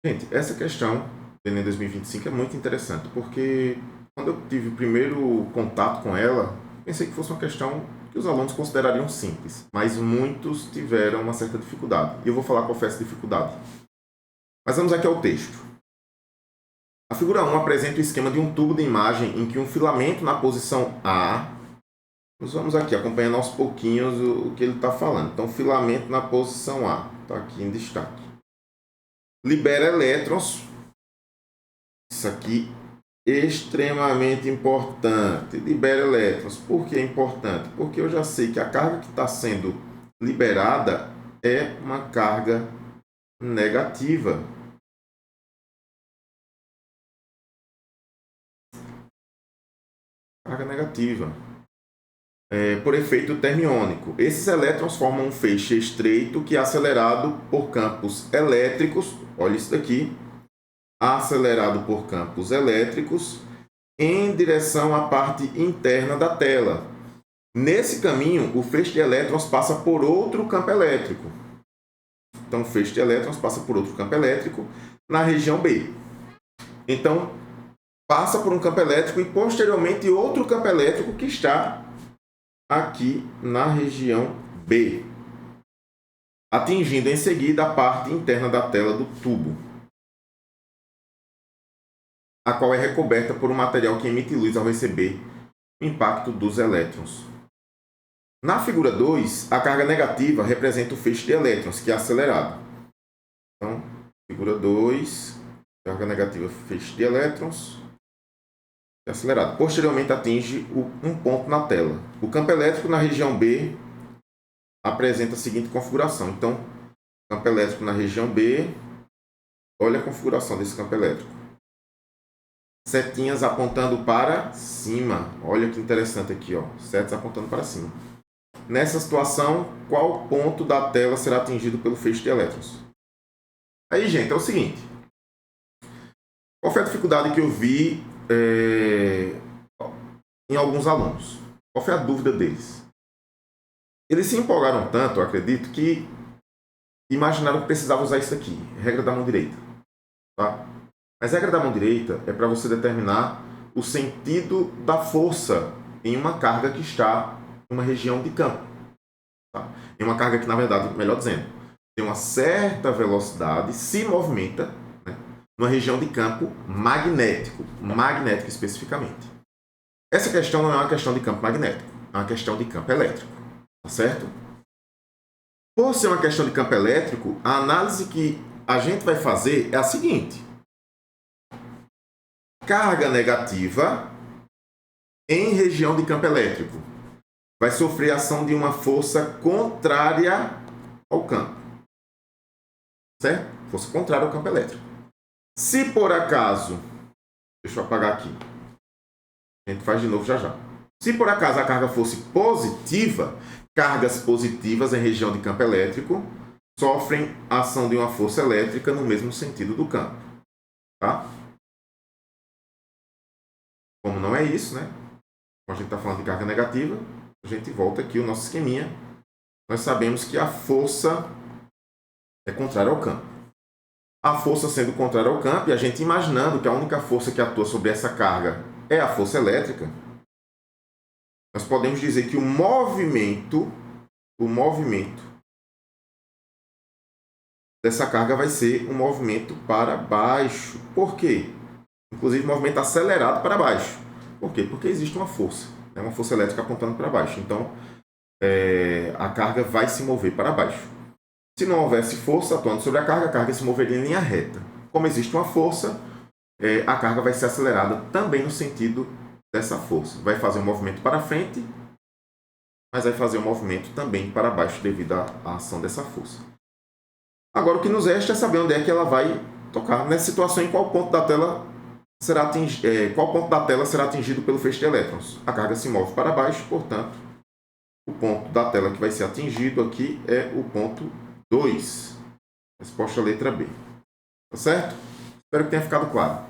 Gente, essa questão do Enem 2025 é muito interessante, porque quando eu tive o primeiro contato com ela, pensei que fosse uma questão que os alunos considerariam simples, mas muitos tiveram uma certa dificuldade. E eu vou falar qual foi essa dificuldade. Mas vamos aqui ao texto. A figura 1 apresenta o esquema de um tubo de imagem em que um filamento na posição A. Nós vamos aqui acompanhando aos pouquinhos o que ele está falando. Então, filamento na posição A, está aqui em destaque. Libera elétrons. Isso aqui extremamente importante. Libera elétrons. Por que é importante? Porque eu já sei que a carga que está sendo liberada é uma carga negativa. Carga negativa. Por efeito termiônico. Esses elétrons formam um feixe estreito que é acelerado por campos elétricos. Olha isso daqui. Acelerado por campos elétricos em direção à parte interna da tela. Nesse caminho, o feixe de elétrons passa por outro campo elétrico. Então, o feixe de elétrons passa por outro campo elétrico na região B. Então, passa por um campo elétrico e, posteriormente, outro campo elétrico que está aqui na região B, atingindo em seguida a parte interna da tela do tubo, a qual é recoberta por um material que emite luz ao receber o impacto dos elétrons. Na figura 2, a carga negativa representa o feixe de elétrons, que é acelerado. Então, figura 2, carga negativa, feixe de elétrons, é acelerado. Posteriormente, atinge um ponto na tela. O campo elétrico na região B apresenta a seguinte configuração. Então, campo elétrico na região B, olha a configuração desse campo elétrico. Setinhas apontando para cima. Olha que interessante aqui, ó. Setas apontando para cima. Nessa situação, qual ponto da tela será atingido pelo feixe de elétrons? Aí, gente, é o seguinte. Qual foi a dificuldade que eu vi em alguns alunos? Qual foi a dúvida deles? Eles se empolgaram tanto, eu acredito, que imaginaram que precisava usar isso aqui, regra da mão direita. Tá? Mas a regra da mão direita é para você determinar o sentido da força em uma carga que está em uma região de campo. Tá? Em uma carga que, na verdade, melhor dizendo, tem uma certa velocidade, se movimenta, né, numa região de campo magnético especificamente. Essa questão não é uma questão de campo magnético, é uma questão de campo elétrico. Tá certo? Por ser uma questão de campo elétrico, a análise que a gente vai fazer é a seguinte. Carga negativa em região de campo elétrico vai sofrer a ação de uma força contrária ao campo. Certo? Força contrária ao campo elétrico. Se por acaso, deixa eu apagar aqui. A gente faz de novo já já. Se por acaso a carga fosse positiva, cargas positivas em região de campo elétrico sofrem a ação de uma força elétrica no mesmo sentido do campo. Tá? Como não é isso, né? Como a gente está falando de carga negativa, a gente volta aqui o nosso esqueminha. Nós sabemos que a força é contrária ao campo. A força sendo contrária ao campo, e a gente imaginando que a única força que atua sobre essa carga é a força elétrica, nós podemos dizer que o movimento dessa carga vai ser um movimento para baixo. Por quê? Inclusive, movimento acelerado para baixo. Por quê? Porque existe uma força. Uma força elétrica apontando para baixo. Então, a carga vai se mover para baixo. Se não houvesse força atuando sobre a carga se moveria em linha reta. Como existe uma força, a carga vai ser acelerada também no sentido dessa força. Vai fazer um movimento para frente, mas vai fazer um movimento também para baixo devido à ação dessa força. Agora, o que nos resta é saber onde é que ela vai tocar. Nessa situação, em qual ponto da tela será atingido pelo feixe de elétrons? A carga se move para baixo, portanto, o ponto da tela que vai ser atingido aqui é o ponto 2. Resposta letra B. Tá certo? Espero que tenha ficado claro.